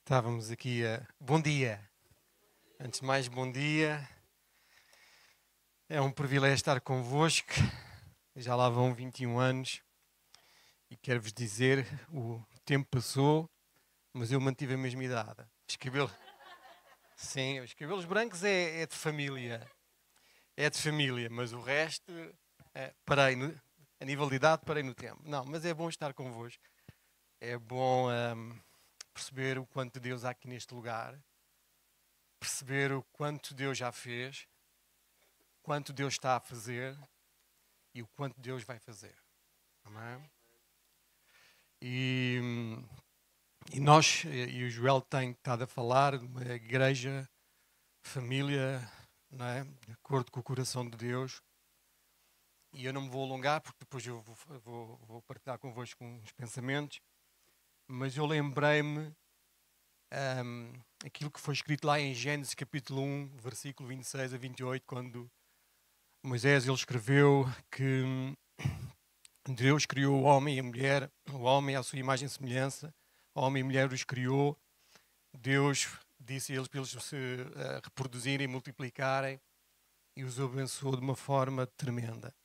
Estávamos aqui a... Bom dia! Antes de mais, bom dia. É um privilégio estar convosco. Já lá vão 21 anos. E quero-vos dizer, o tempo passou, mas eu mantive a mesma idade. Os cabelos... Sim, os cabelos brancos é de família. É de família, mas o resto... parei, a nível de idade, parei no tempo. Não, mas é bom estar convosco. É bom perceber o quanto Deus há aqui neste lugar. Perceber o quanto Deus já fez, quanto Deus está a fazer e o quanto Deus vai fazer. Amém? E nós, e o Joel tem estado a falar de uma igreja, família, não é? De acordo com o coração de Deus. E eu não me vou alongar, porque depois eu vou partilhar convosco uns pensamentos. Mas eu lembrei-me aquilo que foi escrito lá em Gênesis capítulo 1, versículo 26 a 28, quando Moisés ele escreveu que Deus criou o homem e a mulher, o homem à sua imagem e semelhança, o homem e a mulher os criou. Deus disse a eles para eles se reproduzirem e multiplicarem e os abençoou de uma forma tremenda.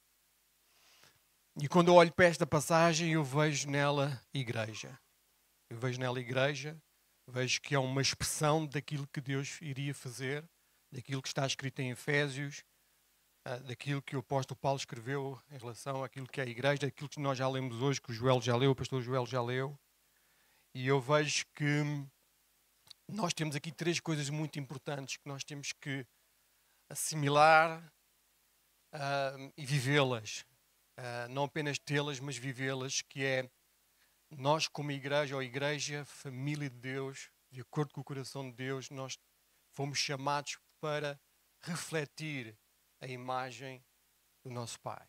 E quando eu olho para esta passagem, eu vejo nela igreja. Eu vejo nela igreja, vejo que é uma expressão daquilo que Deus iria fazer, daquilo que está escrito em Efésios, daquilo que o apóstolo Paulo escreveu em relação àquilo que é a igreja, daquilo que nós já lemos hoje, que o Joel já leu, o pastor Joel já leu. E eu vejo que nós temos aqui três coisas muito importantes que nós temos que assimilar e vivê-las. Não apenas tê-las, mas vivê-las, que é nós como igreja, ou igreja, família de Deus, de acordo com o coração de Deus, nós fomos chamados para refletir a imagem do nosso Pai.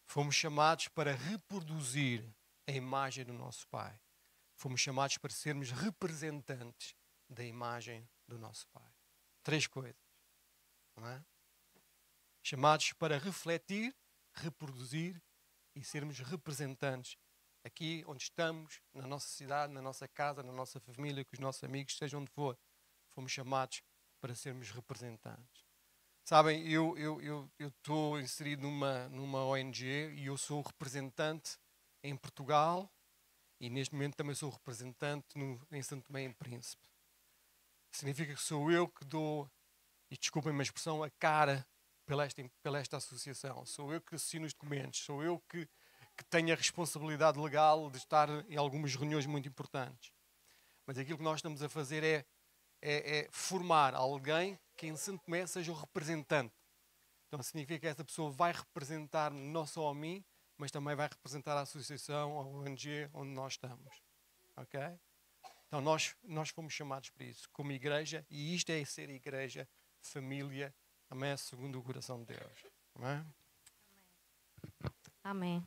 Fomos chamados para reproduzir a imagem do nosso Pai. Fomos chamados para sermos representantes da imagem do nosso Pai. Três coisas. Não é? Chamados para refletir, reproduzir e sermos representantes aqui onde estamos, na nossa cidade, na nossa casa, na nossa família, com os nossos amigos, seja onde for. Fomos chamados para sermos representantes. Sabem, eu estou inserido numa ONG e eu sou representante em Portugal e neste momento também sou representante em Santo Tomé e Príncipe. Significa que sou eu que dou, e desculpem-me a expressão, a cara pela esta associação. Sou eu que assino os documentos, sou eu que tenho a responsabilidade legal de estar em algumas reuniões muito importantes. Mas aquilo que nós estamos a fazer é formar alguém que em Santo Tomé seja o representante. Então significa que essa pessoa vai representar não só a mim, mas também vai representar a associação, a ONG onde nós estamos. Ok? Então nós fomos chamados para isso, como igreja, e isto é ser igreja, família, amém, segundo o coração de Deus. Amém? Amém.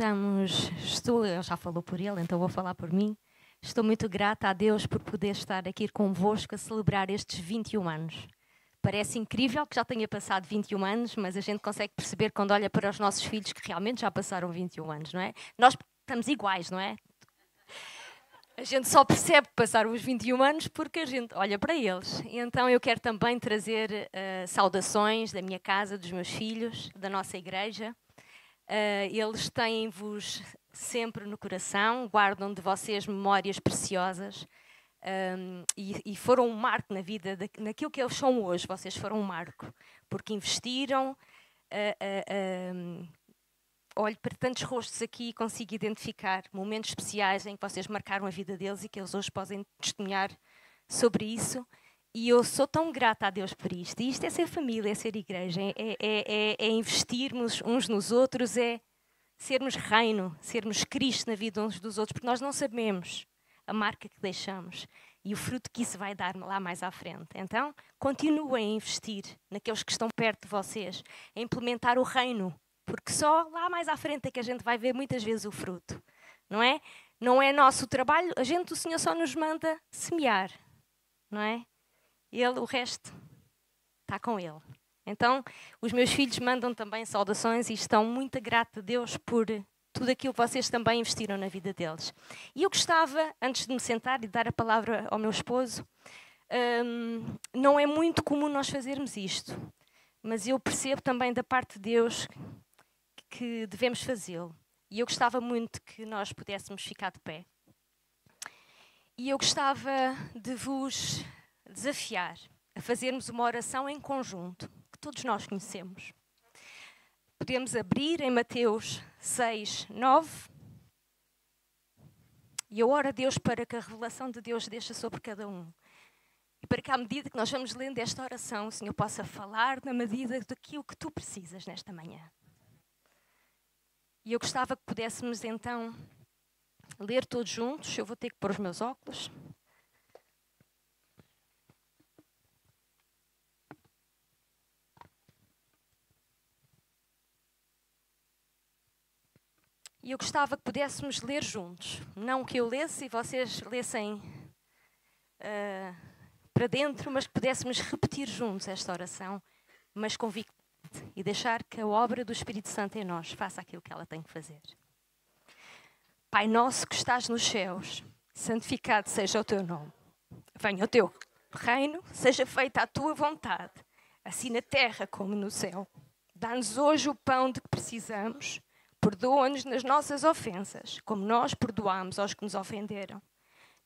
Ele já falou por ele, então vou falar por mim. Estou muito grata a Deus por poder estar aqui convosco a celebrar estes 21 anos. Parece incrível que já tenha passado 21 anos, mas a gente consegue perceber quando olha para os nossos filhos que realmente já passaram 21 anos, não é? Nós estamos iguais, não é? A gente só percebe que passaram os 21 anos porque a gente olha para eles. E então eu quero também trazer saudações da minha casa, dos meus filhos, da nossa igreja. Eles têm-vos sempre no coração, guardam de vocês memórias preciosas e foram um marco na vida, naquilo que eles são hoje. Vocês foram um marco, porque investiram. Olho para tantos rostos aqui e consigo identificar momentos especiais em que vocês marcaram a vida deles e que eles hoje podem testemunhar sobre isso. E eu sou tão grata a Deus por isto. E isto é ser família, é ser igreja, é investirmos uns nos outros, é sermos reino, sermos Cristo na vida uns dos outros, porque nós não sabemos a marca que deixamos e o fruto que isso vai dar lá mais à frente. Então, continuem a investir naqueles que estão perto de vocês, a implementar o reino, porque só lá mais à frente é que a gente vai ver muitas vezes o fruto, não é? Não é nosso trabalho, o Senhor só nos manda semear, não é? O resto está com Ele. Então, os meus filhos mandam também saudações e estão muito grata a Deus por tudo aquilo que vocês também investiram na vida deles. E eu gostava, antes de me sentar e dar a palavra ao meu esposo, não é muito comum nós fazermos isto, mas eu percebo também da parte de Deus que devemos fazê-lo. E eu gostava muito que nós pudéssemos ficar de pé. E eu gostava de vos desafiar a fazermos uma oração em conjunto, que todos nós conhecemos. Podemos abrir em Mateus 6, 9. E eu oro a Deus para que a revelação de Deus deixe sobre cada um. E para que à medida que nós vamos lendo esta oração, o Senhor possa falar na medida daquilo que tu precisas nesta manhã. E eu gostava que pudéssemos então ler todos juntos. Eu vou ter que pôr os meus óculos. E eu gostava que pudéssemos ler juntos. Não que eu lesse e vocês lessem para dentro, mas que pudéssemos repetir juntos esta oração, mas convictamente, e deixar que a obra do Espírito Santo em nós faça aquilo que ela tem que fazer. Pai nosso que estás nos céus, santificado seja o teu nome. Venha o teu reino, seja feita a tua vontade, assim na terra como no céu. Dá-nos hoje o pão de que precisamos. Perdoa-nos nas nossas ofensas, como nós perdoamos aos que nos ofenderam.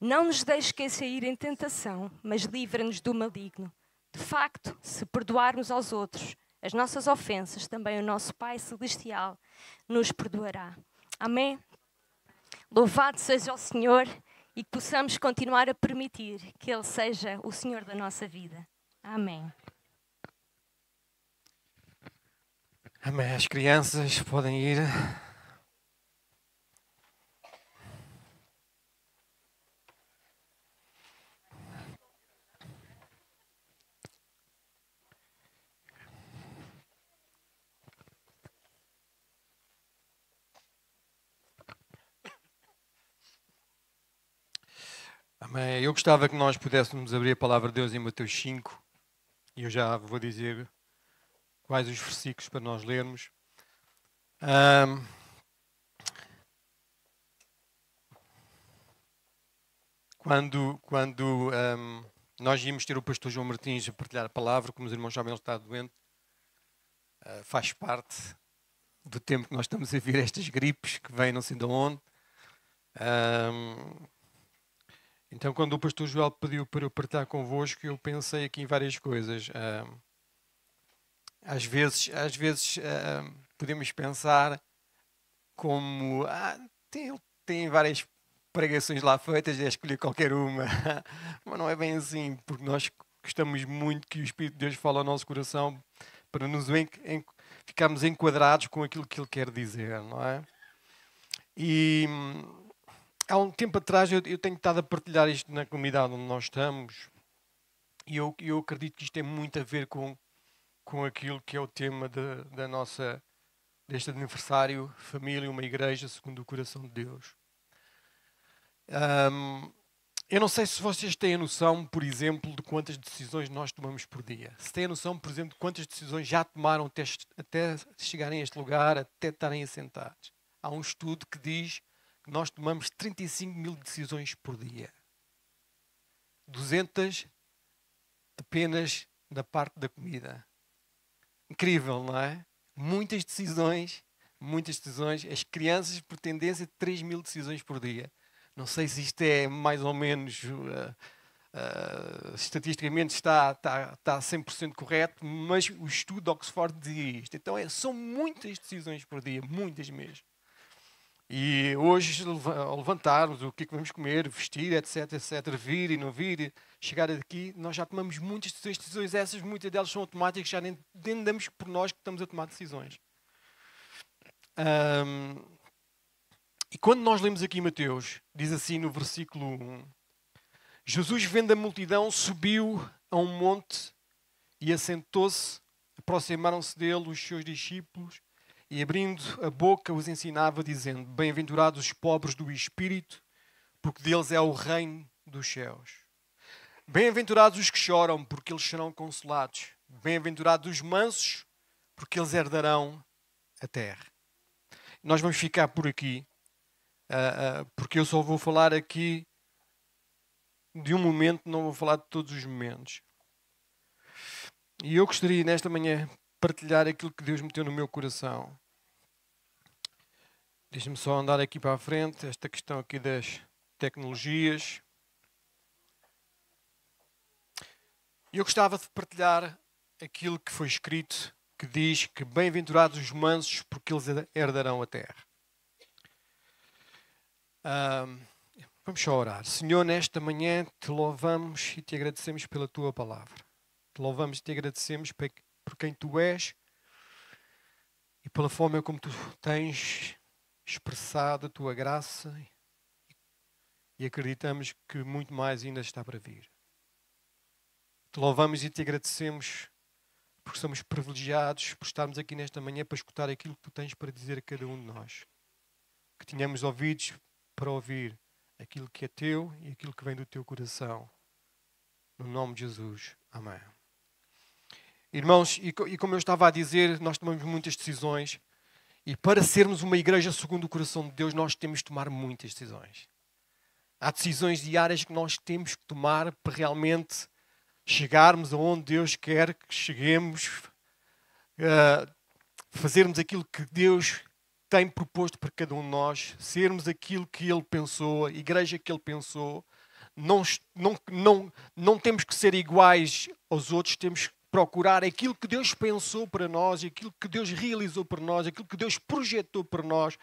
Não nos deixes cair em tentação, mas livra-nos do maligno. De facto, se perdoarmos aos outros as nossas ofensas, também o nosso Pai Celestial nos perdoará. Amém? Louvado seja o Senhor e que possamos continuar a permitir que Ele seja o Senhor da nossa vida. Amém. Amém. As crianças podem ir. Amém. Eu gostava que nós pudéssemos abrir a palavra de Deus em Mateus 5. E eu já vou dizer quais os versículos para nós lermos. Quando nós íamos ter o pastor João Martins a partilhar a palavra, como os irmãos sabem, ele está doente, faz parte do tempo que nós estamos a ver estas gripes que vêm não sei de onde. Então, quando o pastor Joel pediu para eu partilhar convosco, eu pensei aqui em várias coisas. Às vezes podemos pensar como tem várias pregações lá feitas, é escolher qualquer uma. Mas não é bem assim, porque nós gostamos muito que o Espírito de Deus fale ao nosso coração para nos ficarmos enquadrados com aquilo que Ele quer dizer, não é? E há um tempo atrás eu tenho estado a partilhar isto na comunidade onde nós estamos e eu acredito que isto tem muito a ver com aquilo que é o tema deste aniversário, família, uma igreja segundo o coração de Deus. Eu não sei se vocês têm a noção, por exemplo, de quantas decisões nós tomamos por dia. Se têm a noção, por exemplo, de quantas decisões já tomaram até chegarem a este lugar, até estarem assentados. Há um estudo que diz que nós tomamos 35 mil decisões por dia. 200 apenas da parte da comida. Incrível, não é? Muitas decisões. As crianças, por tendência, 3 mil decisões por dia. Não sei se isto é mais ou menos, estatisticamente está 100% correto, mas o estudo de Oxford diz isto. Então são muitas decisões por dia, muitas mesmo. E hoje, ao levantarmos, o que é que vamos comer, vestir, etc, vir e não vir, chegar aqui, nós já tomamos muitas decisões essas, muitas delas são automáticas, já nem damos por nós que estamos a tomar decisões. E quando nós lemos aqui Mateus, diz assim no versículo 1, Jesus, vendo a multidão, subiu a um monte e assentou-se, aproximaram-se dele os seus discípulos e abrindo a boca os ensinava, dizendo, bem-aventurados os pobres do espírito, porque deles é o reino dos céus. Bem-aventurados os que choram, porque eles serão consolados. Bem-aventurados os mansos, porque eles herdarão a terra. nós vamos ficar por aqui, porque eu só vou falar aqui de um momento, não vou falar de todos os momentos. E eu gostaria nesta manhã partilhar aquilo que Deus meteu no meu coração. Deixa-me só andar aqui para a frente, esta questão aqui das tecnologias. Eu gostava de partilhar aquilo que foi escrito, que diz que bem-aventurados os mansos, porque eles herdarão a terra. Vamos só orar. Senhor, nesta manhã te louvamos e te agradecemos pela tua palavra. Te louvamos e te agradecemos por quem tu és e pela forma como tu tens expressado a tua graça, e acreditamos que muito mais ainda está para vir. Te louvamos e te agradecemos porque somos privilegiados por estarmos aqui nesta manhã para escutar aquilo que tu tens para dizer a cada um de nós. Que tenhamos ouvidos para ouvir aquilo que é teu e aquilo que vem do teu coração. No nome de Jesus. Amém. Irmãos, e como eu estava a dizer, nós tomamos muitas decisões. E para sermos uma igreja segundo o coração de Deus, nós temos de tomar muitas decisões. Há decisões diárias que nós temos que tomar para realmente chegarmos aonde Deus quer que cheguemos, fazermos aquilo que Deus tem proposto para cada um de nós, sermos aquilo que Ele pensou, a igreja que Ele pensou. Não temos que ser iguais aos outros, temos que procurar aquilo que Deus pensou para nós, aquilo que Deus realizou para nós, aquilo que Deus projetou para nós,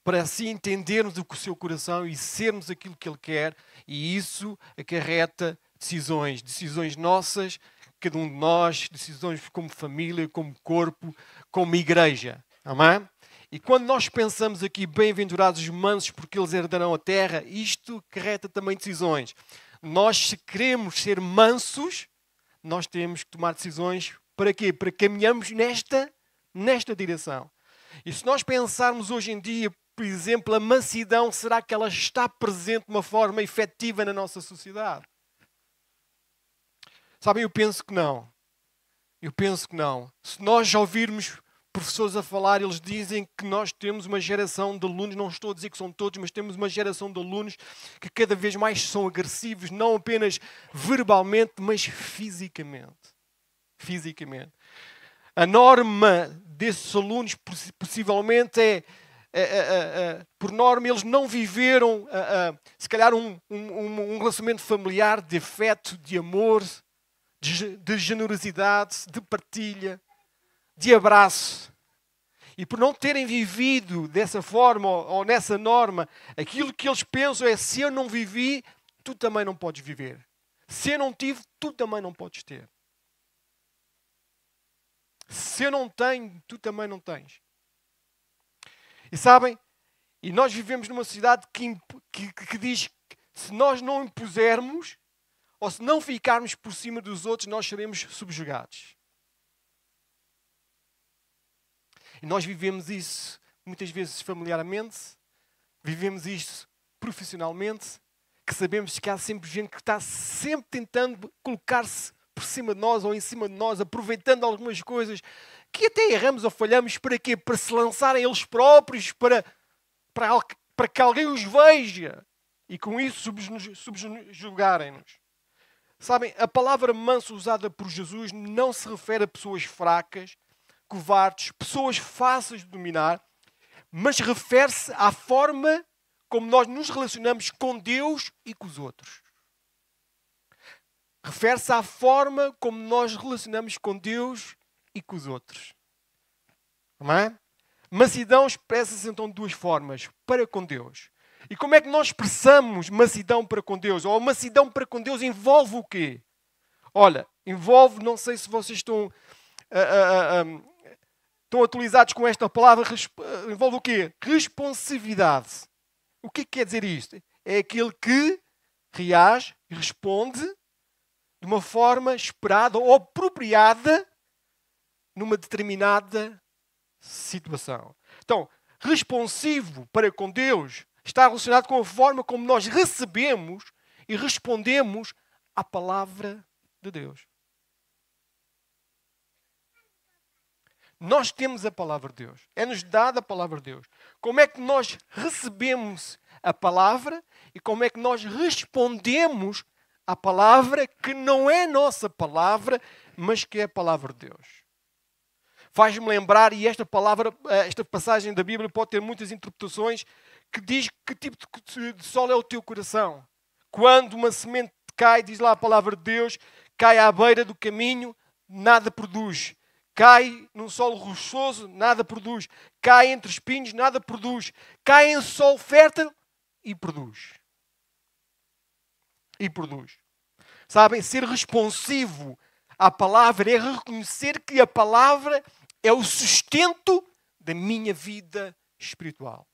para assim entendermos o seu coração e sermos aquilo que Ele quer. E isso acarreta decisões nossas, cada um de nós, decisões como família, como corpo, como igreja. Amém? E quando nós pensamos aqui, bem-aventurados os mansos, porque eles herdarão a terra, isto acarreta também decisões. Nós, se queremos ser mansos, nós temos que tomar decisões para quê? Para caminharmos nesta direção. E se nós pensarmos hoje em dia, por exemplo, a mansidão, será que ela está presente de uma forma efetiva na nossa sociedade? Sabem, eu penso que não. Se nós já ouvirmos professores a falar, eles dizem que nós temos uma geração de alunos, não estou a dizer que são todos, mas temos uma geração de alunos que cada vez mais são agressivos, não apenas verbalmente, mas fisicamente. A norma desses alunos, possivelmente, por norma, eles não viveram, se calhar, um relacionamento familiar de afeto, de amor, de generosidade, de partilha, de abraço. E por não terem vivido dessa forma ou nessa norma, aquilo que eles pensam é: se eu não vivi, tu também não podes viver. Se eu não tive, tu também não podes ter. Se eu não tenho, tu também não tens. E sabem, e nós vivemos numa sociedade que diz que se nós não impusermos, ou se não ficarmos por cima dos outros, nós seremos subjugados. E nós vivemos isso muitas vezes familiarmente, vivemos isto profissionalmente, que sabemos que há sempre gente que está sempre tentando colocar-se por cima de nós ou em cima de nós, aproveitando algumas coisas que até erramos ou falhamos. Para quê? Para se lançarem eles próprios, para que alguém os veja e com isso subjugarem-nos. Sabem, a palavra manso usada por Jesus não se refere a pessoas fracas, covardes, pessoas fáceis de dominar, mas refere-se à forma como nós nos relacionamos com Deus e com os outros. Refere-se à forma como nós relacionamos com Deus e com os outros. Amém? Mansidão expressa-se então de duas formas: para com Deus. E como é que nós expressamos mansidão para com Deus? Ou mansidão para com Deus envolve o quê? Olha, envolve, não sei se vocês estão atualizados com esta palavra, envolve o quê? Responsividade. O que quer dizer isto? É aquele que reage e responde de uma forma esperada ou apropriada numa determinada situação. Então, responsivo para com Deus está relacionado com a forma como nós recebemos e respondemos à palavra de Deus. Nós temos a palavra de Deus. É-nos dada a palavra de Deus. Como é que nós recebemos a palavra e como é que nós respondemos à palavra que não é nossa palavra, mas que é a palavra de Deus. Faz-me lembrar, e esta passagem da Bíblia pode ter muitas interpretações, que diz que tipo de solo é o teu coração. Quando uma semente cai, diz lá a palavra de Deus, cai à beira do caminho, nada produz. Cai num solo rochoso, nada produz. Cai entre espinhos, nada produz. Cai em solo fértil e produz. E produz. Sabem, ser responsivo à palavra é reconhecer que a palavra é o sustento da minha vida espiritual.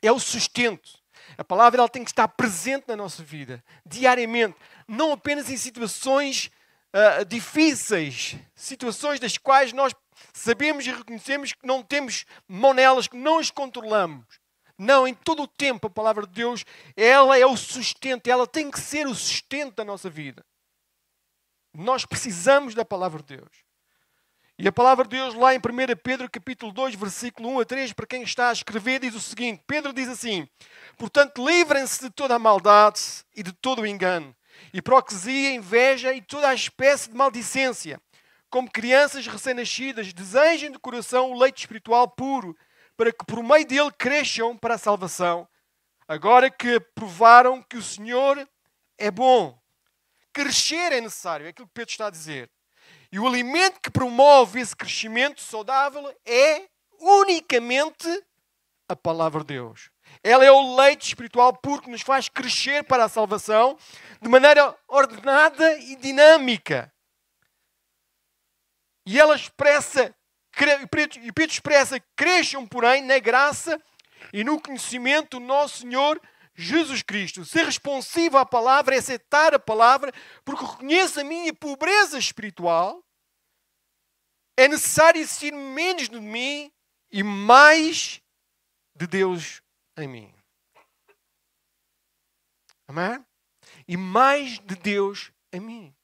É o sustento. A palavra ela tem que estar presente na nossa vida, diariamente. Não apenas em situações difíceis, situações das quais nós sabemos e reconhecemos que não temos mão nelas, que não as controlamos. Não, em todo o tempo a palavra de Deus, ela é o sustento, ela tem que ser o sustento da nossa vida. Nós precisamos da palavra de Deus. E a palavra de Deus lá em 1 Pedro capítulo 2, versículo 1 a 3, para quem está a escrever, diz o seguinte. Pedro diz assim: portanto, livrem-se de toda a maldade e de todo o engano, hipocrisia, inveja e toda a espécie de maldicência. Como crianças recém-nascidas, desejem de coração o leite espiritual puro, para que por meio dele cresçam para a salvação. Agora que provaram que o Senhor é bom. Crescer é necessário, é aquilo que Pedro está a dizer. E o alimento que promove esse crescimento saudável é unicamente a palavra de Deus. Ela é o leite espiritual puro que nos faz crescer para a salvação de maneira ordenada e dinâmica. E ela expressa, e Pedro expressa, cresçam, porém, na graça e no conhecimento do nosso Senhor Jesus Cristo. Ser responsivo à palavra é aceitar a palavra, porque reconheço a minha pobreza espiritual. É necessário existir menos de mim e mais de Deus em mim. Amém? E mais de Deus em mim.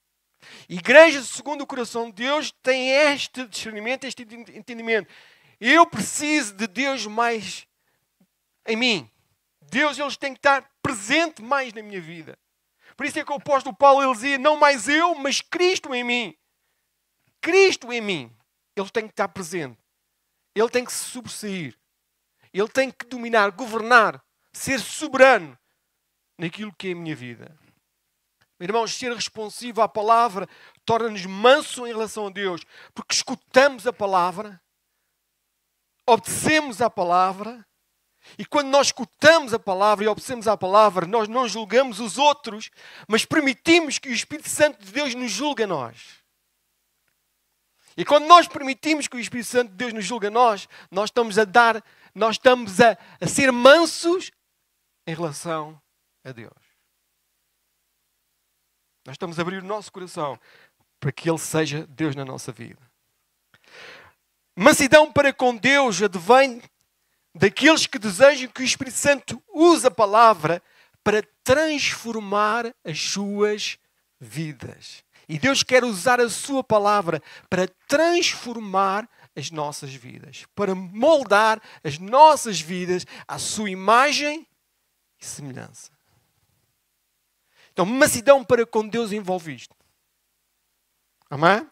Igreja segundo o coração de Deus tem este discernimento, este entendimento. Eu preciso de Deus mais em mim. Deus eles tem que estar presente mais na minha vida. Por isso é que o apóstolo Paulo ele dizia, não mais eu, mas Cristo em mim. Cristo em mim. Ele tem que estar presente. Ele tem que se sobressair. Ele tem que dominar, governar, ser soberano naquilo que é a minha vida. Irmãos, ser responsivo à palavra torna-nos manso em relação a Deus, porque escutamos a palavra, obedecemos à palavra, e quando nós escutamos a palavra e obedecemos à palavra, nós não julgamos os outros, mas permitimos que o Espírito Santo de Deus nos julgue a nós. E quando nós permitimos que o Espírito Santo de Deus nos julgue a nós estamos a ser mansos em relação a Deus. Nós estamos a abrir o nosso coração para que Ele seja Deus na nossa vida. Mansidão para com Deus advém daqueles que desejam que o Espírito Santo use a palavra para transformar as suas vidas. E Deus quer usar a sua palavra para transformar as nossas vidas, para moldar as nossas vidas à sua imagem e semelhança. Então, mansidão para com Deus envolve isto. Amém?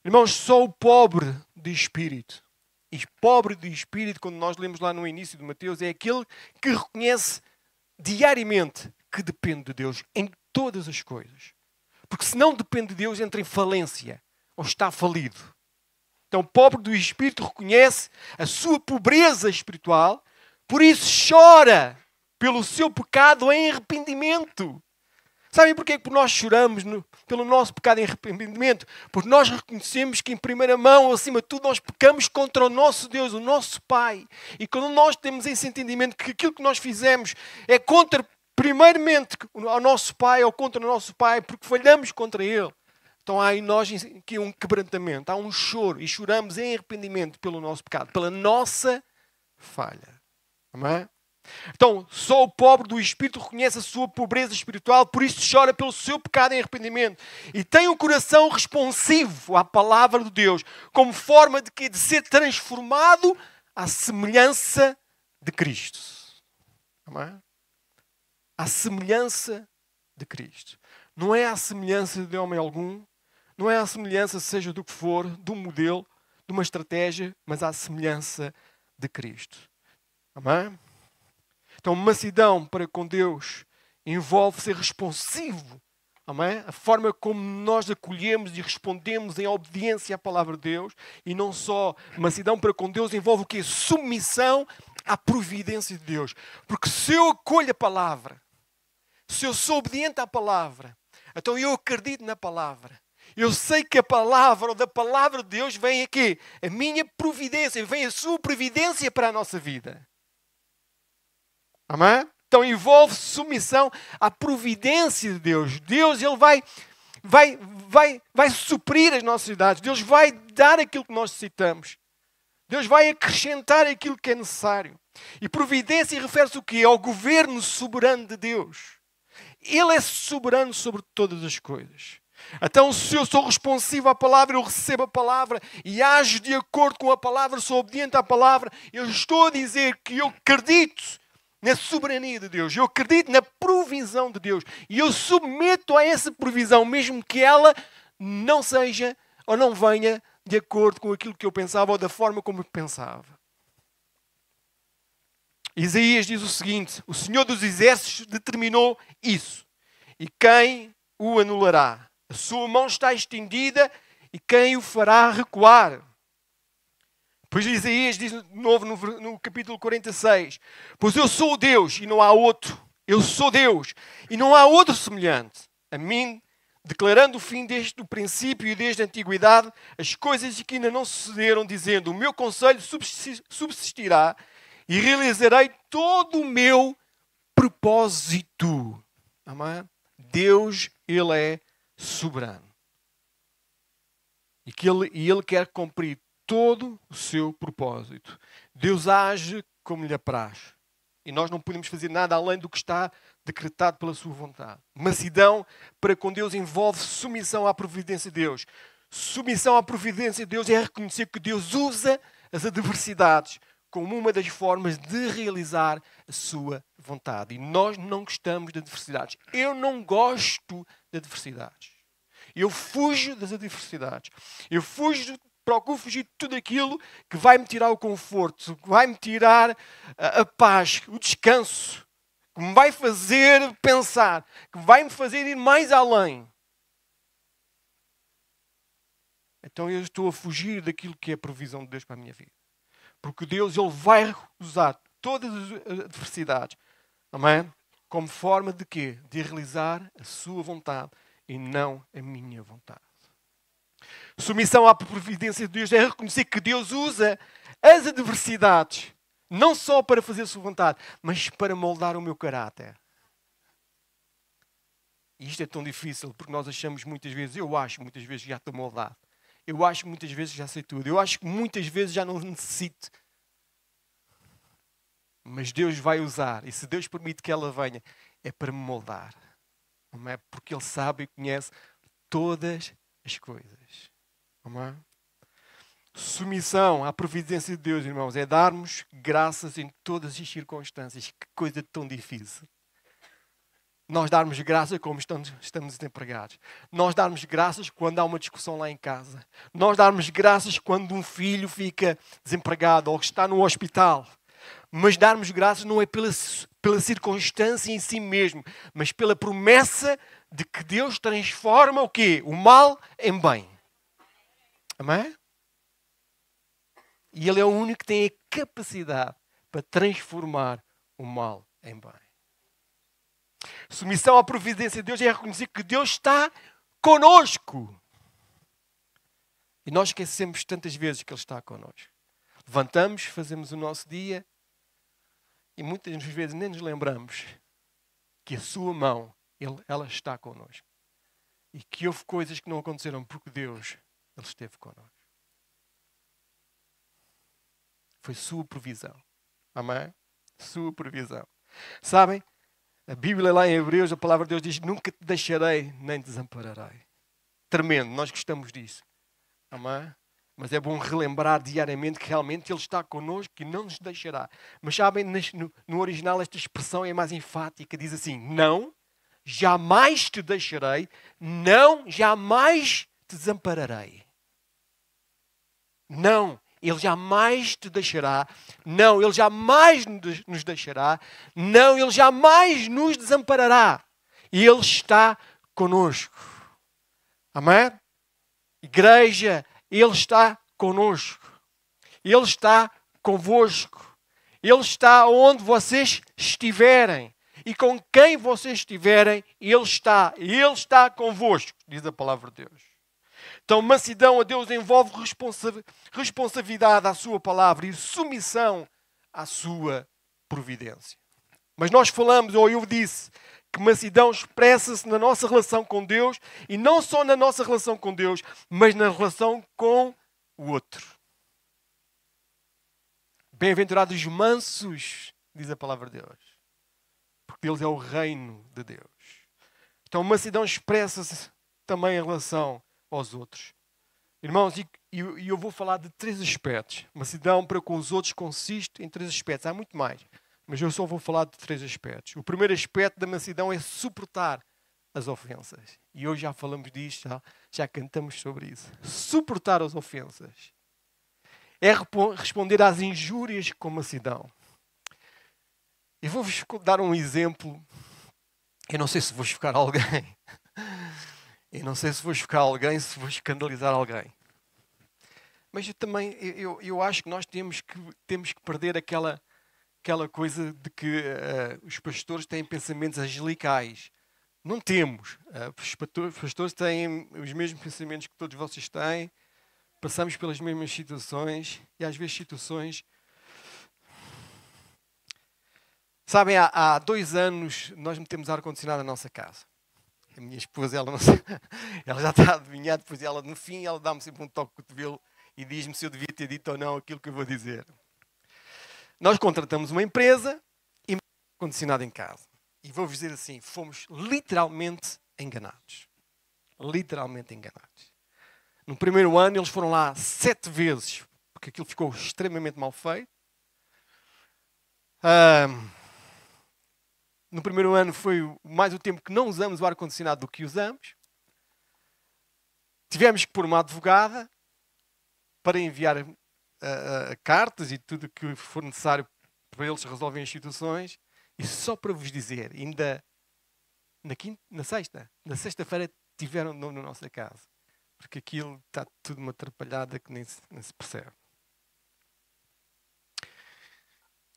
Irmãos, só o pobre de espírito. E pobre de espírito, quando nós lemos lá no início de Mateus, é aquele que reconhece diariamente que depende de Deus em todas as coisas. Porque se não depende de Deus, entra em falência ou está falido. Então, o pobre do espírito reconhece a sua pobreza espiritual, por isso chora pelo seu pecado em arrependimento. Sabem porquê que nós choramos pelo nosso pecado em arrependimento? Porque nós reconhecemos que em primeira mão, acima de tudo, nós pecamos contra o nosso Deus, o nosso Pai. E quando nós temos esse entendimento que aquilo que nós fizemos é contra, primeiramente, ao nosso Pai ou contra o nosso Pai, porque falhamos contra Ele, então há em nós aqui um quebrantamento, há um choro e choramos em arrependimento pelo nosso pecado, pela nossa falha. Amém? Então, só o pobre do espírito reconhece a sua pobreza espiritual, por isso chora pelo seu pecado em arrependimento. E tem um coração responsivo à palavra de Deus, como forma de quê? De ser transformado à semelhança de Cristo. Amém? À semelhança de Cristo. Não é à semelhança de homem algum, não é à semelhança, seja do que for, de um modelo, de uma estratégia, mas à semelhança de Cristo. Amém? Então, mansidão para com Deus envolve ser responsivo. Amém? A forma como nós acolhemos e respondemos em obediência à palavra de Deus. E não só mansidão para com Deus envolve o quê? Submissão à providência de Deus. Porque se eu acolho a palavra, se eu sou obediente à palavra, então eu acredito na palavra. Eu sei que a palavra ou da palavra de Deus vem aqui. A minha providência, vem a sua providência para a nossa vida. Amém? Então envolve submissão à providência de Deus. Deus, Ele vai suprir as nossas necessidades. Deus vai dar aquilo que nós necessitamos. Deus vai acrescentar aquilo que é necessário. E providência refere-se o quê? Ao governo soberano de Deus. Ele é soberano sobre todas as coisas. Então, se eu sou responsivo à palavra, eu recebo a palavra e ajo de acordo com a palavra, sou obediente à palavra, eu estou a dizer que eu acredito na soberania de Deus. Eu acredito na provisão de Deus. E eu submeto a essa provisão, mesmo que ela não seja ou não venha de acordo com aquilo que eu pensava ou da forma como eu pensava. Isaías diz o seguinte: o Senhor dos Exércitos determinou isso. E quem o anulará? A sua mão está estendida e quem o fará recuar? Pois Isaías diz de novo no capítulo 46: pois eu sou o Deus e não há outro. Eu sou Deus e não há outro semelhante a mim, declarando o fim desde o princípio e desde a antiguidade, as coisas que ainda não sucederam, dizendo: o meu conselho subsistirá e realizarei todo o meu propósito. Amém? Deus, Ele é soberano. E Ele quer cumprir todo o seu propósito. Deus age como lhe apraz. E nós não podemos fazer nada além do que está decretado pela sua vontade. Mansidão para com Deus envolve submissão à providência de Deus. Submissão à providência de Deus é reconhecer que Deus usa as adversidades como uma das formas de realizar a sua vontade. E nós não gostamos de adversidades. Eu não gosto de adversidades. Eu fujo das adversidades. Eu procuro fugir de tudo aquilo que vai me tirar o conforto, que vai me tirar a paz, o descanso, que me vai fazer pensar, que vai me fazer ir mais além. Então eu estou a fugir daquilo que é a provisão de Deus para a minha vida. Porque Deus, Ele vai usar todas as adversidades, amém? Como forma de quê? De realizar a sua vontade e não a minha vontade. Submissão à providência de Deus é reconhecer que Deus usa as adversidades não só para fazer a sua vontade, mas para moldar o meu caráter. E isto é tão difícil porque nós achamos muitas vezes, eu acho muitas vezes que já estou moldado. Eu acho que muitas vezes já sei tudo. Eu acho que muitas vezes já não necessito. Mas Deus vai usar. E se Deus permite que ela venha, é para me moldar. Não é? Porque Ele sabe e conhece todas as coisas. Não é? Submissão à providência de Deus, irmãos, é darmos graças em todas as circunstâncias. Que coisa tão difícil. Nós darmos graças como estamos desempregados. Nós darmos graças quando há uma discussão lá em casa. Nós darmos graças quando um filho fica desempregado ou está no hospital. Mas darmos graças não é pela circunstância em si mesmo, mas pela promessa de que Deus transforma o quê? O mal em bem. Amém? E Ele é o único que tem a capacidade para transformar o mal em bem. Submissão à providência de Deus é reconhecer que Deus está conosco. E nós esquecemos tantas vezes que Ele está conosco. Levantamos, fazemos o nosso dia e muitas vezes nem nos lembramos que a sua mão, ela está conosco. E que houve coisas que não aconteceram porque Deus, Ele esteve conosco. Foi sua provisão. Amém? Sua provisão. Sabem? A Bíblia lá em Hebreus, a palavra de Deus diz: nunca te deixarei, nem te desampararei. Tremendo, nós gostamos disso. Amém? Mas é bom relembrar diariamente que realmente Ele está connosco e não nos deixará. Mas sabem, no original esta expressão é mais enfática. Diz assim: não, jamais te deixarei, não, jamais te desampararei. Não, Ele jamais te deixará. Não, Ele jamais nos deixará. Não, Ele jamais nos desamparará. E Ele está conosco. Amém? Igreja, Ele está conosco. Ele está convosco. Ele está onde vocês estiverem. E com quem vocês estiverem, Ele está. Ele está convosco, diz a palavra de Deus. Então, mansidão a Deus envolve responsabilidade à sua palavra e submissão à sua providência. Mas nós falamos, ou eu disse, que mansidão expressa-se na nossa relação com Deus e não só na nossa relação com Deus, mas na relação com o outro. Bem-aventurados os mansos, diz a palavra de Deus, porque Deus é o reino de Deus. Então, mansidão expressa-se também em relação aos outros. Irmãos, e eu vou falar de 3 aspectos. Mansidão para com os outros consiste em 3 aspectos. Há muito mais, mas eu só vou falar de 3 aspectos. O primeiro aspecto da mansidão é suportar as ofensas. E hoje já falamos disto, já cantamos sobre isso. Suportar as ofensas é responder às injúrias com mansidão. Eu vou-vos dar um exemplo. Eu não sei se vou chocar alguém. Eu não sei se vou chocar alguém, se vou escandalizar alguém. Mas eu acho que nós temos que perder aquela coisa de que os pastores têm pensamentos angelicais. Não temos. Os pastores têm os mesmos pensamentos que todos vocês têm. Passamos pelas mesmas situações. E às vezes situações... Sabem, há 2 anos nós metemos ar-condicionado na nossa casa. A minha esposa, ela já está a adivinhar, depois ela, no fim, ela dá-me sempre um toque de cotovelo e diz-me se eu devia ter dito ou não aquilo que eu vou dizer. Nós contratamos uma empresa e metemos ar-condicionado em casa. E vou-vos dizer assim, fomos literalmente enganados. Literalmente enganados. No primeiro ano, eles foram lá 7 vezes, porque aquilo ficou extremamente mal feito. No primeiro ano foi mais o tempo que não usamos o ar-condicionado do que usamos. Tivemos que pôr uma advogada para enviar cartas e tudo o que for necessário para eles resolverem as situações. E só para vos dizer, ainda na sexta-feira tiveram na nossa casa. Porque aquilo está tudo uma atrapalhada que nem se percebe.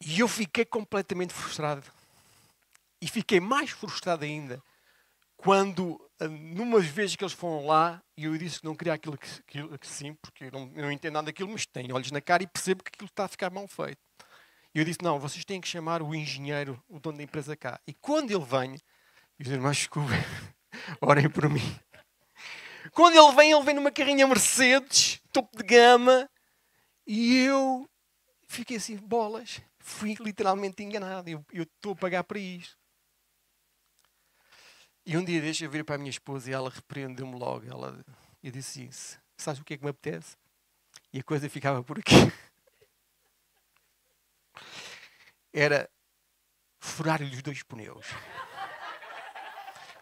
E eu fiquei completamente frustrado. E fiquei mais frustrado ainda quando, numas vezes que eles foram lá, e eu disse que não queria aquilo que sim, porque eu não entendo nada daquilo, mas tenho olhos na cara e percebo que aquilo está a ficar mal feito. E eu disse, não, vocês têm que chamar o engenheiro, o dono da empresa cá. E quando ele vem, eu disse, mas desculpa, orem por mim. Quando ele vem numa carrinha Mercedes, topo de gama, e eu fiquei assim, bolas, fui literalmente enganado, eu estou a pagar para isto. E um dia deixa eu vir para a minha esposa e ela repreendeu-me logo. Eu disse isso. Sabes o que é que me apetece? E a coisa ficava por aqui. Era furar-lhe os 2 pneus.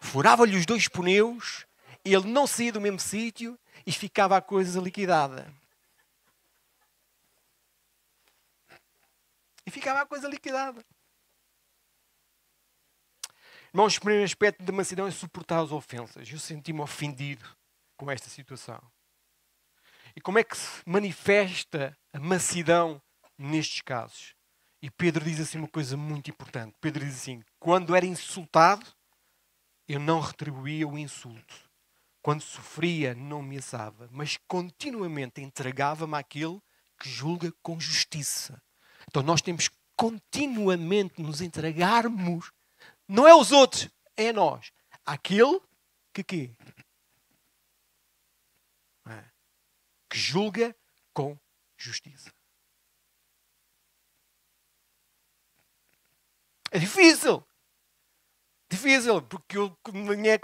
Furava-lhe os 2 pneus, ele não saía do mesmo sítio e ficava a coisa liquidada. Irmãos, o primeiro aspecto da mansidão é suportar as ofensas. Eu senti-me ofendido com esta situação. E como é que se manifesta a mansidão nestes casos? E Pedro diz assim uma coisa muito importante. Pedro diz assim, quando era insultado, eu não retribuía o insulto. Quando sofria, não me ameaçava, mas continuamente entregava-me àquele que julga com justiça. Então nós temos que continuamente nos entregarmos. Não é os outros, é nós. Aquele que quê? Que julga com justiça. É difícil. Difícil, porque eu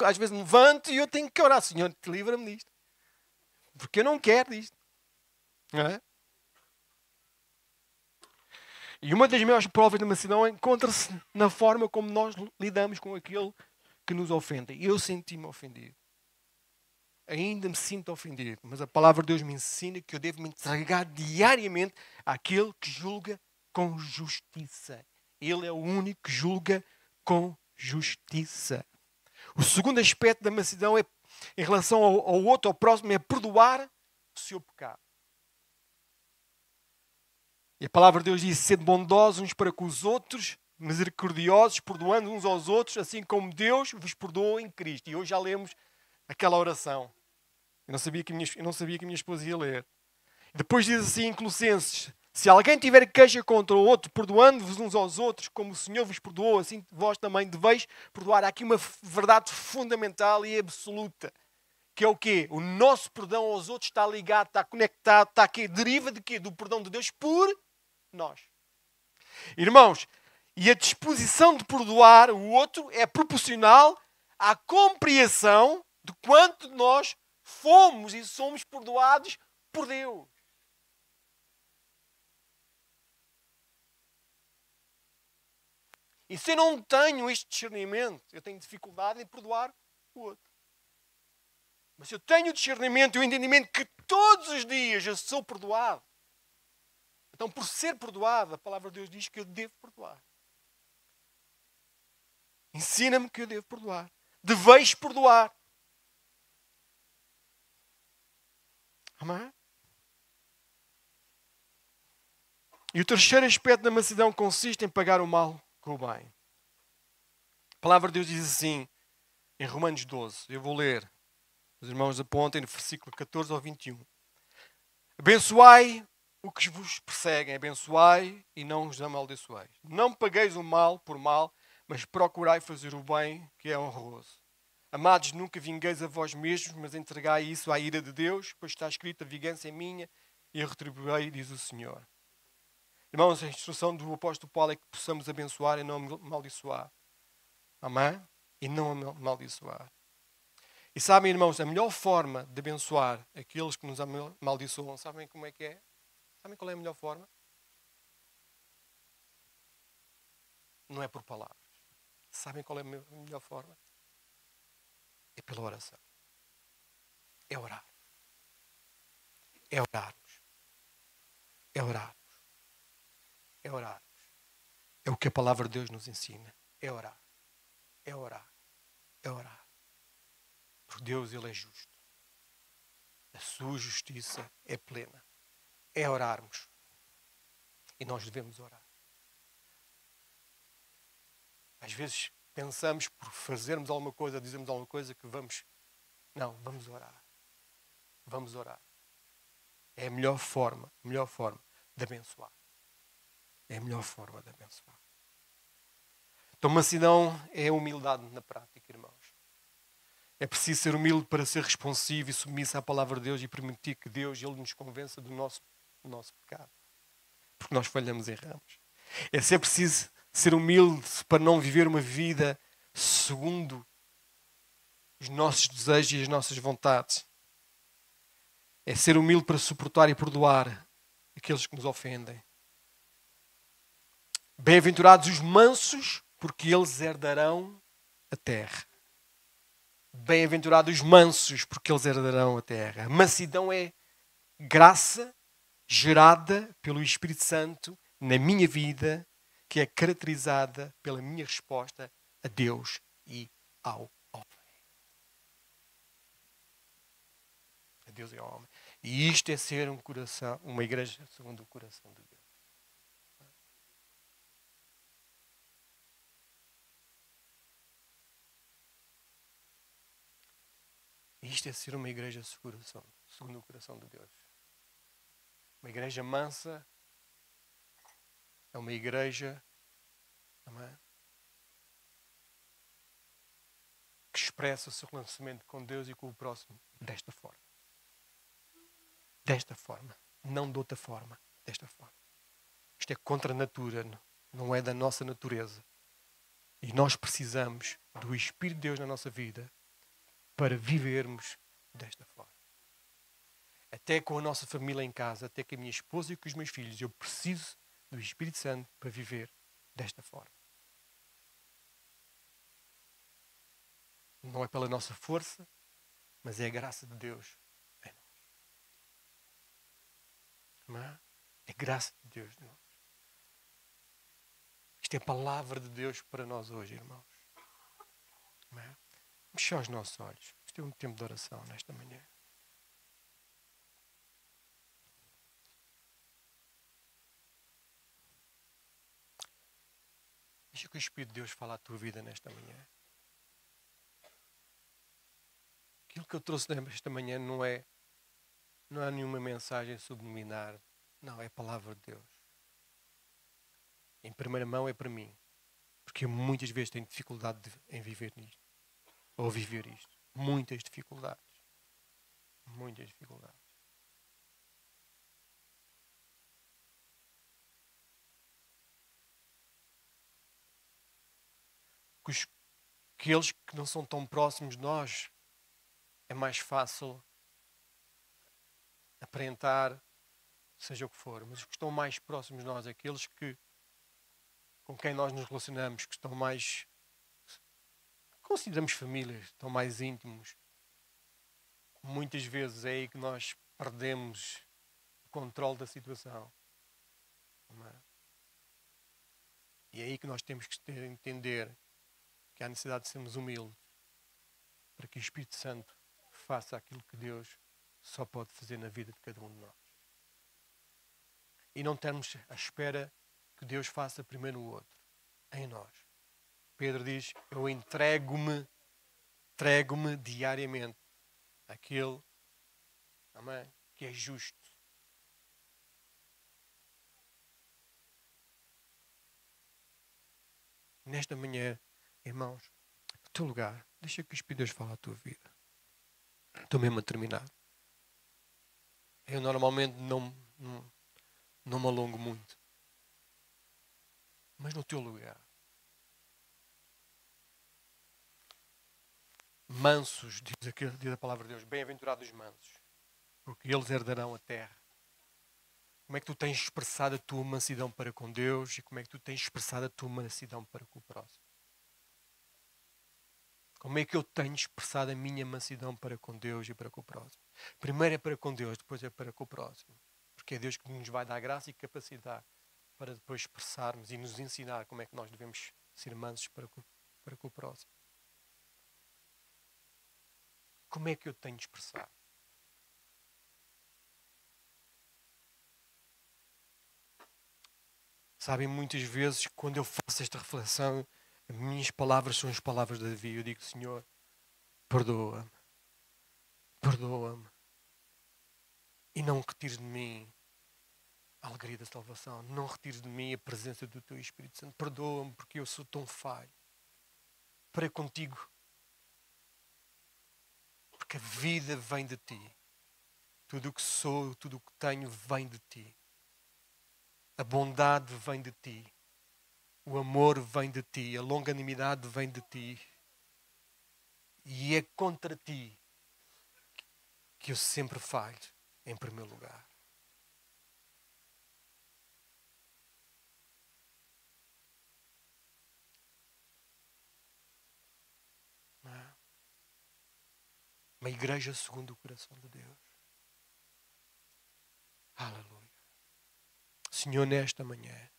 às vezes me levanto e eu tenho que orar. Senhor, livra-me disto. Porque eu não quero disto. Não é? E uma das maiores provas da mansidão encontra-se na forma como nós lidamos com aquele que nos ofende. Eu senti-me ofendido. Ainda me sinto ofendido. Mas a palavra de Deus me ensina que eu devo me entregar diariamente àquele que julga com justiça. Ele é o único que julga com justiça. O segundo aspecto da mansidão é, em relação ao outro, ao próximo, é perdoar o seu pecado. E a palavra de Deus diz: sede bondosos uns para com os outros, misericordiosos, perdoando uns aos outros, assim como Deus vos perdoou em Cristo. E hoje já lemos aquela oração. Eu não sabia que a minha esposa ia ler. Depois diz assim em Colossenses: se alguém tiver queixa contra o outro, perdoando-vos uns aos outros, como o Senhor vos perdoou, assim vós também deveis perdoar. Há aqui uma verdade fundamental e absoluta. Que é o quê? O nosso perdão aos outros está ligado, está conectado, está aqui. Deriva de quê? Do perdão de Deus por nós. Irmãos, e a disposição de perdoar o outro é proporcional à compreensão de quanto nós fomos e somos perdoados por Deus. E se eu não tenho este discernimento, eu tenho dificuldade em perdoar o outro. Mas se eu tenho o discernimento e o entendimento que todos os dias eu sou perdoado, então por ser perdoado, a palavra de Deus diz que eu devo perdoar. Ensina-me que eu devo perdoar. Deveis perdoar. Amém? E o terceiro aspecto da mansidão consiste em pagar o mal com o bem. A palavra de Deus diz assim, em Romanos 12, eu vou ler. Os irmãos apontem no versículo 14 ao 21. Abençoai o que vos perseguem, abençoai e não os amaldiçoeis. Não pagueis o mal por mal, mas procurai fazer o bem, que é honroso. Amados, nunca vingueis a vós mesmos, mas entregai isso à ira de Deus, pois está escrito: a vingança é minha e eu retribuirei, diz o Senhor. Irmãos, a instrução do apóstolo Paulo é que possamos abençoar e não amaldiçoar. Amém? E não amaldiçoar. E sabem, irmãos, a melhor forma de abençoar aqueles que nos amaldiçoam, sabem como é que é? Sabem qual é a melhor forma? Não é por palavras. Sabem qual é a melhor forma? É pela oração. É orar. É orarmos. É orarmos. É orarmos. É o que a palavra de Deus nos ensina. É orar. É orar. É orar. Porque Deus, Ele é justo. A sua justiça é plena. É orarmos. E nós devemos orar. Às vezes pensamos por fazermos alguma coisa, dizemos alguma coisa que vamos... Não, vamos orar. Vamos orar. É a melhor forma de abençoar. É a melhor forma de abençoar. Então, mansidão é humildade na prática, irmãos. É preciso ser humilde para ser responsivo e submisso à palavra de Deus e permitir que Deus Ele nos convença do nosso pecado. Porque nós falhamos e erramos. É ser preciso ser humilde para não viver uma vida segundo os nossos desejos e as nossas vontades. É ser humilde para suportar e perdoar aqueles que nos ofendem. Bem-aventurados os mansos, porque eles herdarão a terra. Bem-aventurados os mansos, porque eles herdarão a terra. A mansidão é graça gerada pelo Espírito Santo na minha vida, que é caracterizada pela minha resposta a Deus e ao homem. A Deus e ao homem. E isto é ser um coração, uma igreja segundo o coração de Deus. Isto é ser uma igreja segundo o coração de Deus. Uma igreja mansa é uma igreja, amém, que expressa o seu relacionamento com Deus e com o próximo desta forma. Desta forma. Não de outra forma. Desta forma. Isto é contra a natura. Não é da nossa natureza. E nós precisamos do Espírito de Deus na nossa vida para vivermos desta forma. Até com a nossa família em casa, até com a minha esposa e com os meus filhos, eu preciso do Espírito Santo para viver desta forma. Não é pela nossa força, mas é a graça de Deus em nós. Não é? É a graça de Deus em nós. Isto é a palavra de Deus para nós hoje, irmãos. Não é? Vamos fechar os nossos olhos. Vamos ter um tempo de oração nesta manhã. Deixa que o Espírito de Deus fale à tua vida nesta manhã. Aquilo que eu trouxe esta manhã não é nenhuma mensagem subliminar. Não, é a palavra de Deus. Em primeira mão é para mim. Porque eu muitas vezes tenho dificuldade em viver nisto. Ou viver isto. Muitas dificuldades. Muitas dificuldades. Aqueles que não são tão próximos de nós, é mais fácil aparentar, seja o que for. Mas os que estão mais próximos de nós, aqueles com quem nós nos relacionamos, que estão mais, consideramos famílias, estão mais íntimos, muitas vezes é aí que nós perdemos o controle da situação. Não é? E é aí que nós temos que entender que há necessidade de sermos humildes para que o Espírito Santo faça aquilo que Deus só pode fazer na vida de cada um de nós. E não termos à espera que Deus faça primeiro o outro, em nós. Pedro diz, eu entrego-me diariamente àquele, amém, que é justo. Nesta manhã, irmãos, no teu lugar, deixa que o Espírito de Deus fale à tua vida. Estou mesmo a terminar. Eu normalmente não me alongo muito. Mas no teu lugar. Mansos, diz a palavra de Deus, bem-aventurados os mansos, porque eles herdarão a terra. Como é que tu tens expressado a tua mansidão para com Deus e como é que tu tens expressado a tua mansidão para com o próximo? Como é que eu tenho expressado a minha mansidão para com Deus e para com o próximo? Primeiro é para com Deus, depois é para com o próximo. Porque é Deus que nos vai dar graça e capacidade para depois expressarmos e nos ensinar como é que nós devemos ser mansos para com o próximo. Como é que eu tenho expressado? Sabem, muitas vezes, quando eu faço esta reflexão, as minhas palavras são as palavras de Davi. Eu digo, Senhor, perdoa-me. Perdoa-me. E não retires de mim a alegria da salvação. Não retires de mim a presença do Teu Espírito Santo. Perdoa-me porque eu sou tão falho para contigo. Porque a vida vem de Ti. Tudo o que sou, tudo o que tenho vem de Ti. A bondade vem de Ti. O amor vem de Ti. A longanimidade vem de Ti. E é contra Ti que eu sempre falho em primeiro lugar. Não é? Uma igreja segundo o coração de Deus. Aleluia. Senhor, nesta manhã,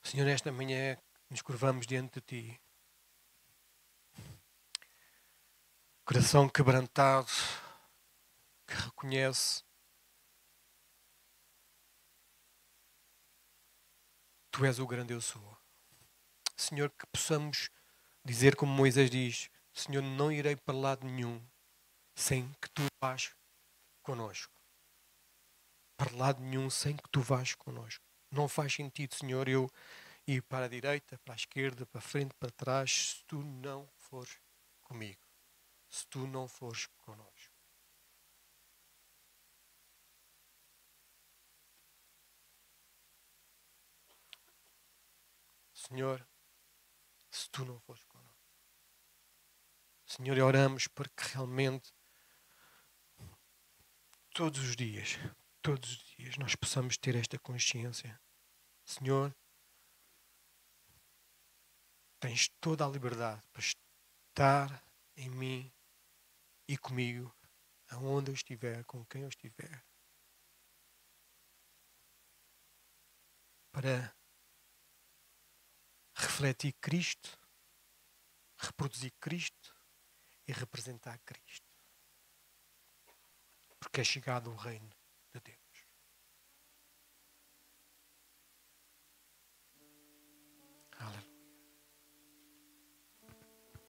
Senhor, nesta manhã nos curvamos diante de Ti. Coração quebrantado, que reconhece Tu és o grande eu sou. Senhor, que possamos dizer como Moisés diz, Senhor, não irei para lado nenhum sem que Tu vás connosco. Para lado nenhum sem que Tu vás connosco. Não faz sentido, Senhor, eu ir para a direita, para a esquerda, para a frente, para trás, se Tu não fores comigo. se tu não fores connosco. Senhor, se tu não fores connosco. Senhor, oramos para que realmente todos os dias nós possamos ter esta consciência. Senhor, tens toda a liberdade para estar em mim e comigo, aonde eu estiver, com quem eu estiver, para refletir Cristo, reproduzir Cristo e representar Cristo. Porque é chegado o reino